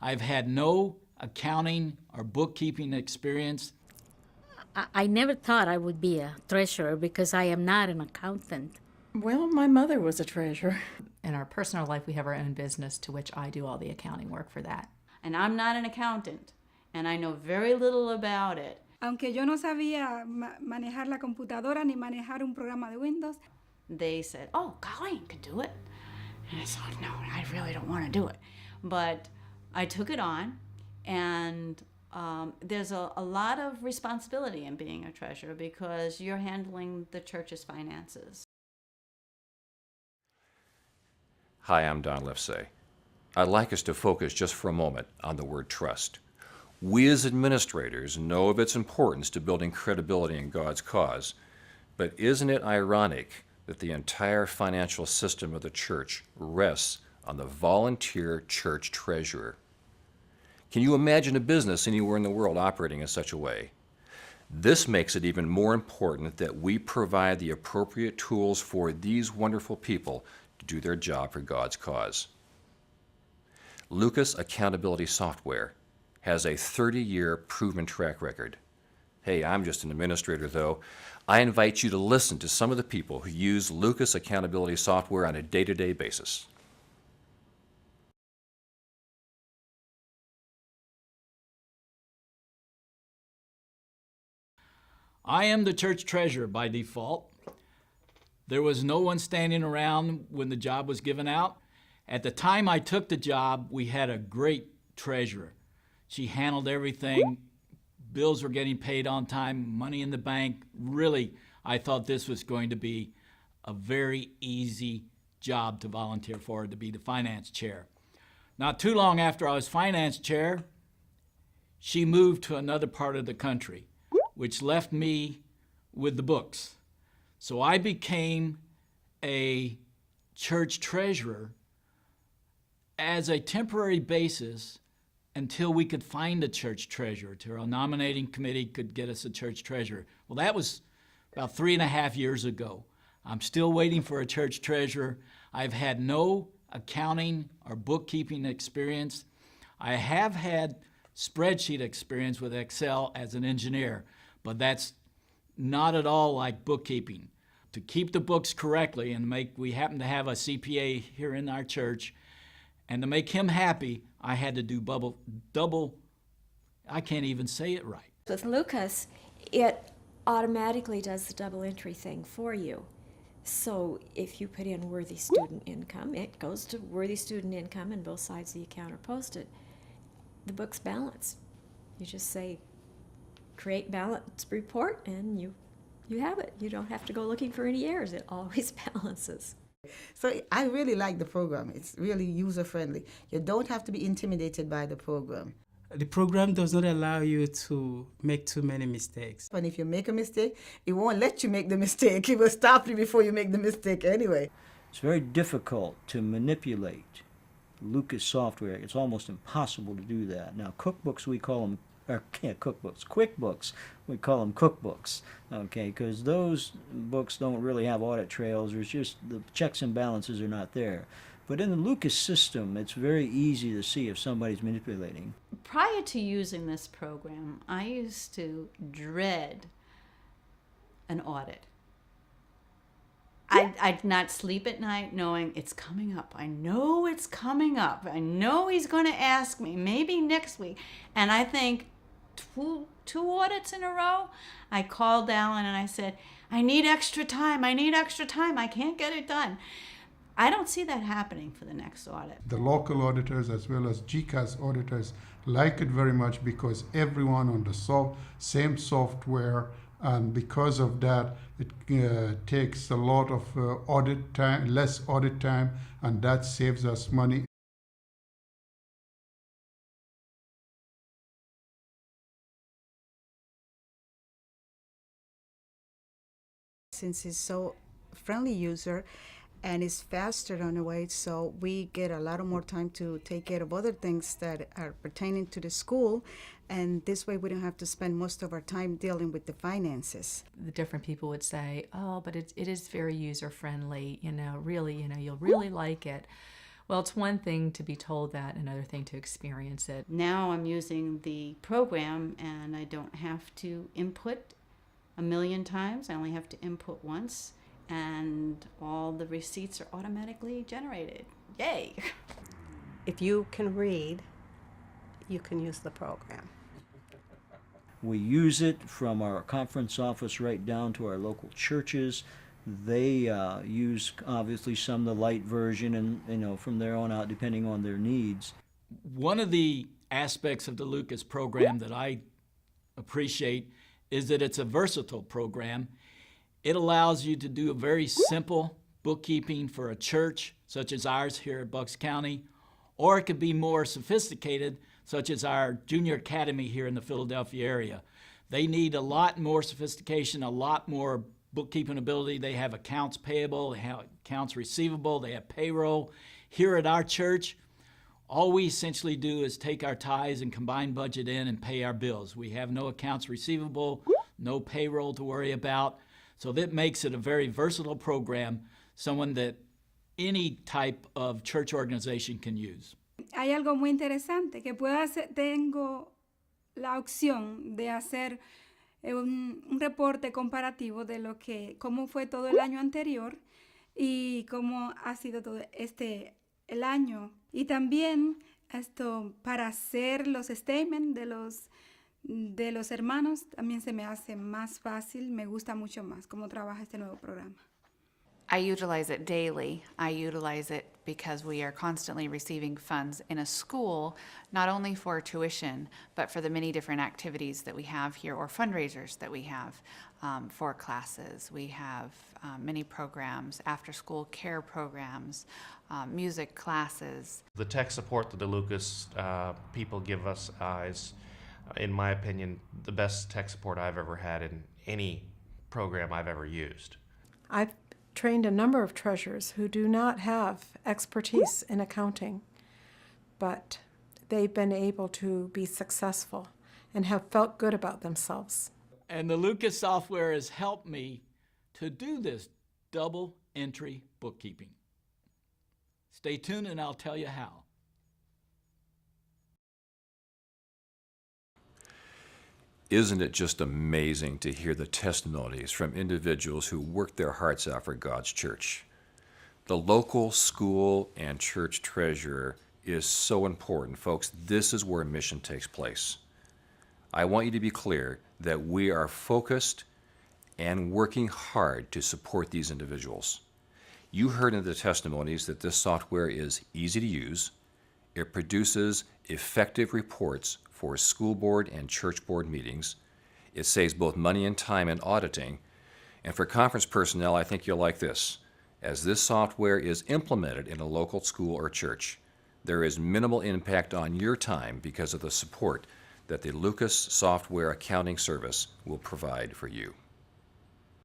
I've had no accounting or bookkeeping experience. I never thought I would be a treasurer because I am not an accountant. Well, my mother was a treasurer. In our personal life, we have our own business to which I do all the accounting work for that. And I'm not an accountant, and I know very little about it. Aunque yo no sabía manejar la computadora ni manejar un programa de Windows. They said, oh, Colleen can do it. And I thought, no, I really don't want to do it. But I took it on, and there's a lot of responsibility in being a treasurer because you're handling the church's finances. Hi, I'm Don Lefsey. I'd like us to focus just for a moment on the word trust. We as administrators know of its importance to building credibility in God's cause, but isn't it ironic that the entire financial system of the church rests on the volunteer church treasurer? Can you imagine a business anywhere in the world operating in such a way? This makes it even more important that we provide the appropriate tools for these wonderful people to do their job for God's cause. Lucas Accountability Software has a 30-year proven track record. Hey, I'm just an administrator though. I invite you to listen to some of the people who use Lucas Accountability Software on a day-to-day basis. I am the church treasurer by default. There was no one standing around when the job was given out. At the time I took the job, we had a great treasurer. She handled everything. Bills were getting paid on time, money in the bank. Really, I thought this was going to be a very easy job to volunteer for, to be the finance chair. Not too long after I was finance chair, she moved to another part of the country, which left me with the books. So I became a church treasurer as a temporary basis until we could find a church treasurer, till our nominating committee could get us a church treasurer. Well, that was about 3.5 years ago. I'm still waiting for a church treasurer. I've had no accounting or bookkeeping experience. I have had spreadsheet experience with Excel as an engineer, but that's not at all like bookkeeping. To keep the books correctly and we happen to have a CPA here in our church, and to make him happy, I had to do double, I can't even say it right. With Lucas, it automatically does the double entry thing for you. So if you put in worthy student income, it goes to worthy student income and both sides of the account are posted. The book's balanced. You just say, create balance report, and you have it. You don't have to go looking for any errors. It always balances. So I really like the program. It's really user-friendly. You don't have to be intimidated by the program. The program does not allow you to make too many mistakes. And if you make a mistake, it won't let you make the mistake. It will stop you before you make the mistake anyway. It's very difficult to manipulate Lucas software. It's almost impossible to do that. Now, cookbooks, we call them QuickBooks, we call them cookbooks, okay, because those books don't really have audit trails. There's just the checks and balances are not there. But in the Lucas system, it's very easy to see if somebody's manipulating. Prior to using this program, I used to dread an audit. I'd not sleep at night knowing it's coming up. I know it's coming up. I know he's going to ask me, maybe next week. And I think, two audits in a row? I called Alan and I said, I need extra time. I need extra time. I can't get it done. I don't see that happening for the next audit. The local auditors as well as GCAS auditors like it very much because everyone on the same software, and because of that, it takes a lot of audit time, less audit time, and that saves us money. Since it's so friendly user and it's faster on the way, so we get a lot more time to take care of other things that are pertaining to the school, and this way we don't have to spend most of our time dealing with the finances. The different people would say, oh, but it is very user friendly, really, you'll really like it. Well, it's one thing to be told that, another thing to experience it. Now I'm using the program and I don't have to input a million times. I only have to input once and all the receipts are automatically generated. Yay! If you can read, you can use the program. We use it from our conference office right down to our local churches. They use obviously some of the light version, and from there on out, depending on their needs. One of the aspects of the Lucas program that I appreciate is that it's a versatile program. It allows you to do a very simple bookkeeping for a church such as ours here at Bucks County, or it could be more sophisticated, such as our junior academy here in the Philadelphia area. They need a lot more sophistication, a lot more bookkeeping ability. They have accounts payable, they have accounts receivable, they have payroll. Here at our church, all we essentially do is take our tithes and combined budget in and pay our bills. We have no accounts receivable, no payroll to worry about. So that makes it a very versatile program, someone that any type of church organization can use. Hay algo muy interesante que tengo la opción de hacer un reporte comparativo de cómo fue todo el año anterior y cómo ha sido todo el año. Y también para hacer los statements de los hermanos también se me hace más fácil, me gusta mucho más cómo trabaja este nuevo programa. I utilize it daily. I utilize it because we are constantly receiving funds in a school, not only for tuition, but for the many different activities that we have here or fundraisers that we have for classes. We have many programs, after-school care programs, music classes. The tech support that the Lucas people give us is, in my opinion, the best tech support I've ever had in any program I've ever used. I've trained a number of treasurers who do not have expertise in accounting, but they've been able to be successful and have felt good about themselves. And the Lucas software has helped me to do this double entry bookkeeping. Stay tuned and I'll tell you how. Isn't it just amazing to hear the testimonies from individuals who worked their hearts out for God's church? The local school and church treasurer is so important, folks. This is where mission takes place. I want you to be clear that we are focused and working hard to support these individuals. You heard in the testimonies that this software is easy to use. It produces effective reports for school board and church board meetings. It saves both money and time in auditing. And for conference personnel, I think you'll like this. As this software is implemented in a local school or church, there is minimal impact on your time because of the support that the Lucas Software Accounting Service will provide for you.